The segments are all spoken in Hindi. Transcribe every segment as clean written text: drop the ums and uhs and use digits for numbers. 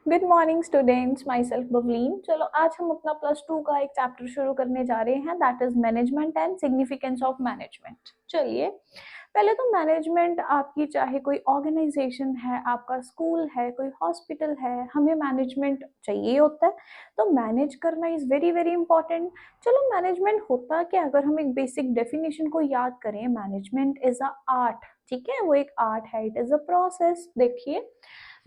Good morning students, myself Bavleen. चलो आज हम अपना +2 का एक चैप्टर शुरू करने जा रहे हैं, that is management and significance of management. चलिए पहले तो मैनेजमेंट आपकी चाहे कोई ऑर्गेनाइजेशन है, आपका स्कूल है, कोई हॉस्पिटल है, हमें मैनेजमेंट चाहिए होता है। तो मैनेज करना इज़ वेरी वेरी इंपॉर्टेंट। चलो मैनेजमेंट होता क्या, अगर हम एक बेसिक डेफिनेशन को याद करें, मैनेजमेंट इज अ आर्ट। ठीक है, वो एक आर्ट है, इट इज़ अ प्रोसेस। देखिए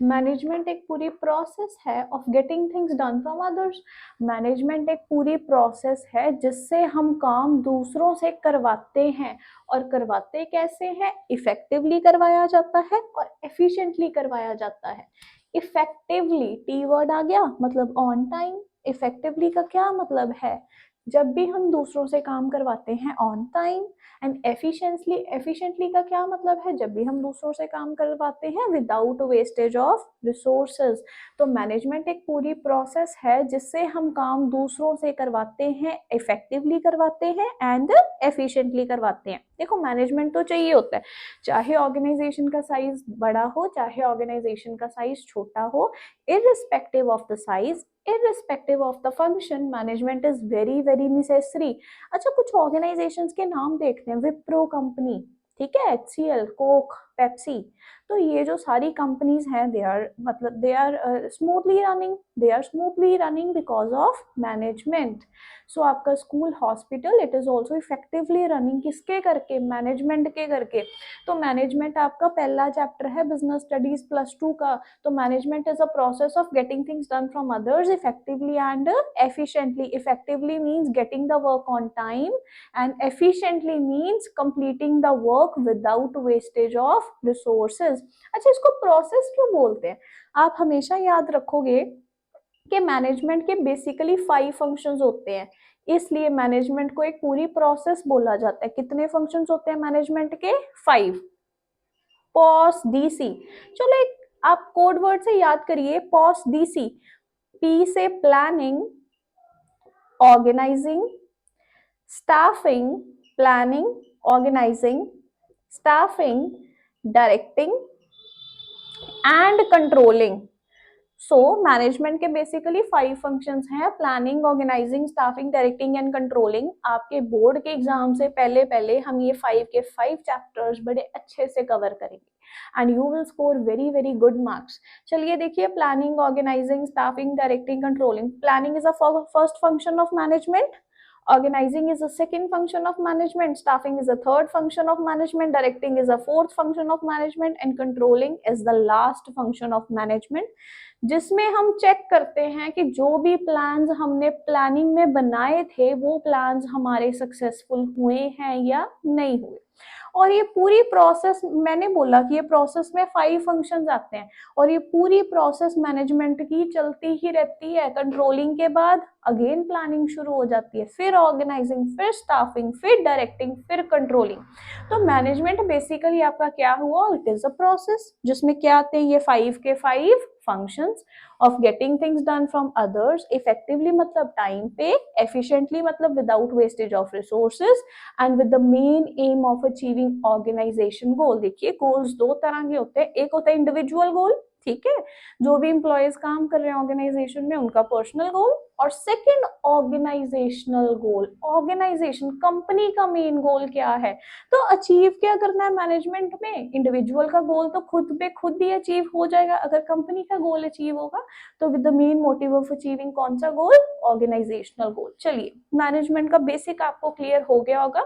मैनेजमेंट एक पूरी प्रोसेस है of getting things done from others. Management एक पूरी प्रोसेस है जिससे हम काम दूसरों से करवाते हैं, और करवाते कैसे हैं, इफेक्टिवली करवाया जाता है और एफिशिएंटली करवाया जाता है। इफेक्टिवली टी वर्ड आ गया, मतलब ऑन टाइम। इफेक्टिवली का क्या मतलब है, जब भी हम दूसरों से काम करवाते हैं on time. And efficiently, efficiently का क्या मतलब है, जब भी हम दूसरों से काम करवाते हैं विदाउट वेस्टेज ऑफ रिसोर्सेज। तो मैनेजमेंट एक पूरी प्रोसेस है जिससे हम काम दूसरों से करवाते हैं, इफेक्टिवली करवाते हैं एंड एफिशिएंटली करवाते हैं। देखो मैनेजमेंट तो चाहिए होता है, चाहे ऑर्गेनाइजेशन का साइज बड़ा हो, चाहे ऑर्गेनाइजेशन का साइज छोटा हो, irrespective of the size, irrespective of the function, management is very very necessary। अच्छा कुछ ऑर्गेनाइजेशंस के नाम देखते हैं, विप्रो कंपनी, ठीक है, HCL, कोक, पेप्सी। तो ये जो सारी कंपनीज हैं, दे आर मतलब they are smoothly running because of management. So आपका school, hospital, it is also effectively running किसके करके, मैनेजमेंट के करके। तो मैनेजमेंट आपका पहला चैप्टर है बिजनेस स्टडीज +2 का। तो management is a process of getting things done from others effectively and efficiently। effectively means getting the work on time and efficiently means completing the work without wastage of resources। अच्छा इसको प्रोसेस क्यों बोलते हैं, आप हमेशा याद रखोगे कि मैनेजमेंट के बेसिकली 5 फंक्शंस होते हैं, इसलिए मैनेजमेंट को एक पूरी प्रोसेस बोला जाता है। कितने फंक्शंस होते हैं मैनेजमेंट के, 5। पॉस डीसी, चलो एक आप कोड वर्ड से याद करिए, पॉस डीसी। पी से planning, organising, staffing, planning, organising, staffing, directing and controlling. So management के बेसिकली 5 फंक्शंस हैं, planning, organising, staffing, directing and controlling. आपके बोर्ड के एग्जाम से पहले पहले हम ये 5 के 5 चैप्टर्स बड़े अच्छे से कवर करेंगे and you will score very very good marks. चलिए देखिए, planning, organising, staffing, directing, controlling. Planning is a first function of management, organizing is a second function of management, staffing is a third function of management, directing is a fourth function of management and controlling is the last function of management, जिसमें हम चेक करते हैं कि जो भी प्लान्स हमने प्लानिंग में बनाए थे वो प्लान्स हमारे सक्सेसफुल हुए हैं या नहीं हुए। और ये पूरी प्रोसेस, मैंने बोला कि ये प्रोसेस में 5 फंक्शंस आते हैं और ये पूरी प्रोसेस मैनेजमेंट की चलती ही रहती है। कंट्रोलिंग के बाद अगेन प्लानिंग शुरू हो जाती है, फिर ऑर्गेनाइजिंग, फिर स्टाफिंग, फिर डायरेक्टिंग, फिर कंट्रोलिंग। तो मैनेजमेंट बेसिकली आपका क्या हुआ, इट इज अ प्रोसेस जिसमें क्या आते हैं, ये 5 के 5 functions of getting things done from others. Effectively मतलब टाइम पे, एफिशिएंटली मतलब without wastage of resources and with the main aim of achieving organization goal. देखिए गोल्स 2 तरह के होते हैं, एक होता है इंडिविजुअल गोल, ठीक है, जो भी इंप्लॉयज काम कर रहे हैं ऑर्गेनाइजेशन में उनका पर्सनल गोल, और सेकंड ऑर्गेनाइजेशनल गोल। ऑर्गेनाइजेशन कंपनी का मेन गोल क्या है, तो अचीव क्या करना है मैनेजमेंट में। इंडिविजुअल का गोल तो खुद पे खुद ही अचीव हो जाएगा, अगर कंपनी का गोल अचीव होगा तो with the main motive of achieving कौन सा गोल, ऑर्गेनाइजेशनल गोल। चलिए मैनेजमेंट का बेसिक आपको क्लियर हो गया होगा।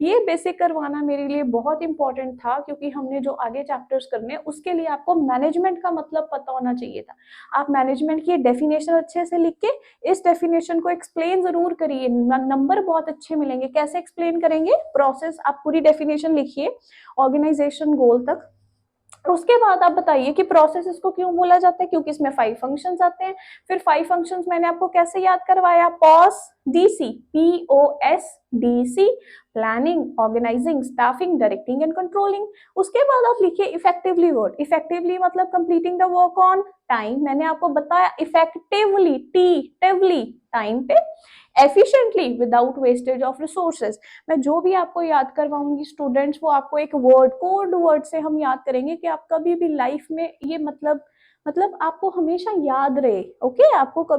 ये बेसिक करवाना मेरे लिए बहुत इंपॉर्टेंट था क्योंकि हमने जो आगे चैप्टर्स करने हैं उसके लिए आपको मैनेजमेंट का मतलब पता होना चाहिए था। आप मैनेजमेंट की डेफिनेशन अच्छे से लिख के इस डेफिनेशन को एक्सप्लेन जरूर करिए, नंबर बहुत अच्छे मिलेंगे। कैसे एक्सप्लेन करेंगे, प्रोसेस, आप पूरी डेफिनेशन लिखिए ऑर्गेनाइजेशन गोल तक, उसके बाद आप बताइए कि प्रोसेस इसको क्यों बोला जाता है, क्योंकि इसमें 5 फंक्शंस आते हैं। फिर 5 फंक्शंस मैंने आपको कैसे याद करवाया, POS DC, POS DC, planning, organising, staffing, directing and controlling. उसके बाद आप लिखिए इफेक्टिवली वर्ड, इफेक्टिवली मतलब completing the work on time, मैंने आपको बताया इफेक्टिवली, टिवली टाइम पे, efficiently without wastage of resources. मैं जो भी आपको याद करवाऊंगी स्टूडेंट्स, वो आपको एक वर्ड, कोड वर्ड से हम याद करेंगे कि आप कभी भी लाइफ में ये मतलब मतलब आपको हमेशा याद रहे, ओके, आपको कभी